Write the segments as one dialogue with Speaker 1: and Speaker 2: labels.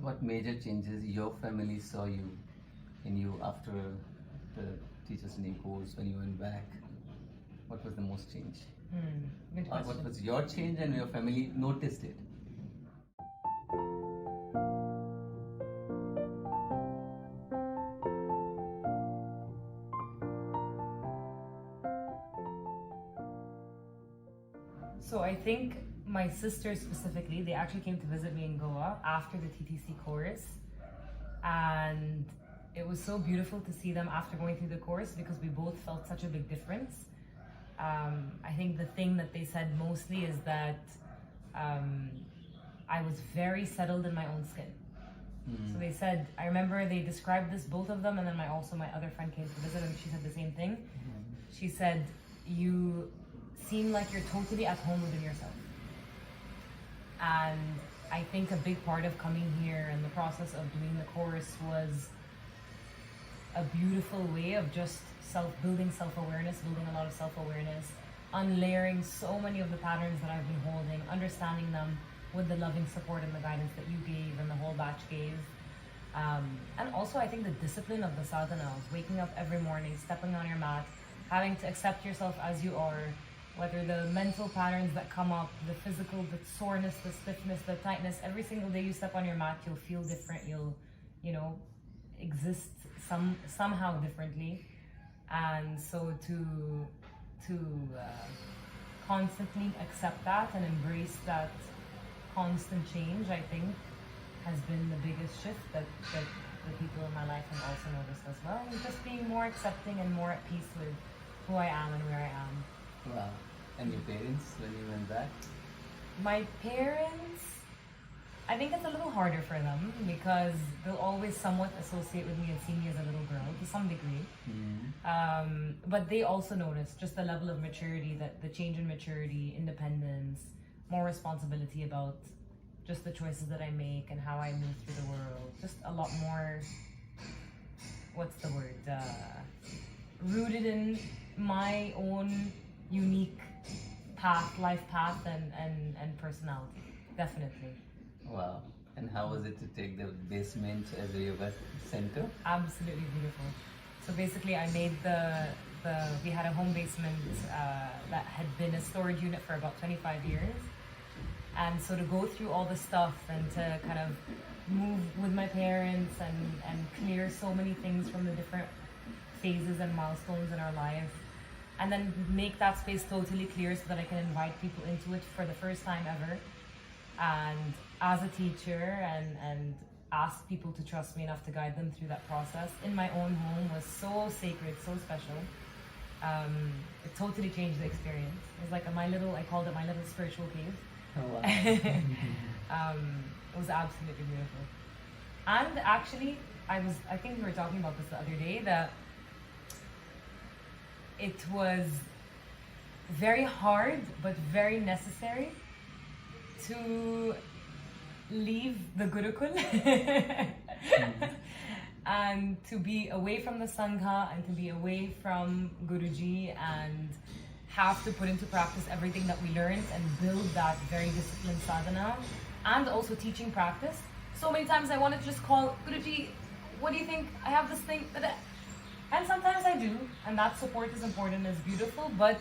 Speaker 1: What major changes your family saw in you after the teachers training course when you went back? What was the most change?
Speaker 2: Good
Speaker 1: Or what
Speaker 2: question.
Speaker 1: was your change and your family noticed it?
Speaker 2: So I think my sisters specifically, they actually came to visit me in Goa after the TTC course. And it was so beautiful to see them after going through the course because we both felt such a big difference. I think the thing that they said mostly is that I was very settled in my own skin. So they said, I remember they described this, both of them, and then my other friend came to visit and she said the same thing. She said, you seem like you're totally at home within yourself. And I think a big part of coming here and the process of doing the course was a beautiful way of just building self-awareness, building a lot of self-awareness, unlayering so many of the patterns that I've been holding, understanding them with the loving support and the guidance that you gave and the whole batch gave. And also I think the discipline of the sadhanas, waking up every morning, stepping on your mat, having to accept yourself as you are, whether the mental patterns that come up, the physical, the soreness, the stiffness, the tightness, every single day you step on your mat, you'll feel different, you'll, exist somehow differently. And so to constantly accept that and embrace that constant change, I think, has been the biggest shift that the people in my life have also noticed as well. And just being more accepting and more at peace with who I am and where I am.
Speaker 1: Wow. And your parents when you went back?
Speaker 2: My parents, I think it's a little harder for them because they'll always somewhat associate with me and see me as a little girl to some degree. But they also notice just the level of maturity, that the change in maturity, independence, more responsibility about just the choices that I make and how I move through the world. Just a lot more, what's the word? Rooted in my own unique life path and personality, definitely.
Speaker 1: Wow. And how was it to take the basement as a yoga center?
Speaker 2: Absolutely beautiful. So basically I made we had a home basement that had been a storage unit for about 25 years. And so to go through all the stuff and to kind of move with my parents and clear so many things from the different phases and milestones in our life, and then make that space totally clear so that I can invite people into it for the first time ever. And as a teacher and ask people to trust me enough to guide them through that process in my own home was so sacred, so special. It totally changed the experience. It was like I called it my little spiritual cave.
Speaker 1: Oh, wow.
Speaker 2: It was absolutely beautiful. And actually, I think we were talking about this the other day, that it was very hard but very necessary to leave the Gurukul and to be away from the Sangha and to be away from Guruji and have to put into practice everything that we learned and build that very disciplined sadhana and also teaching practice. So many times I wanted to just call Guruji, what do you think? I have this thing. And sometimes I do, and that support is important, is beautiful, but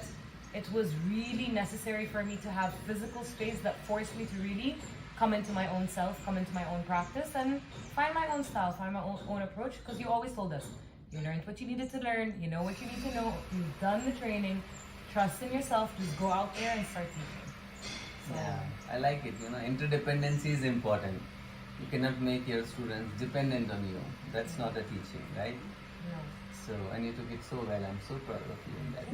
Speaker 2: it was really necessary for me to have physical space that forced me to really come into my own self, come into my own practice, and find my own style, find my own approach, because you always told us, you learned what you needed to learn, you know what you need to know, you've done the training, trust in yourself, just go out there and start teaching. So,
Speaker 1: yeah, I like it. Interdependency is important. You cannot make your students dependent on you. That's not a teaching, right?
Speaker 2: no.
Speaker 1: So, and you took it so well. I'm so proud of you in that.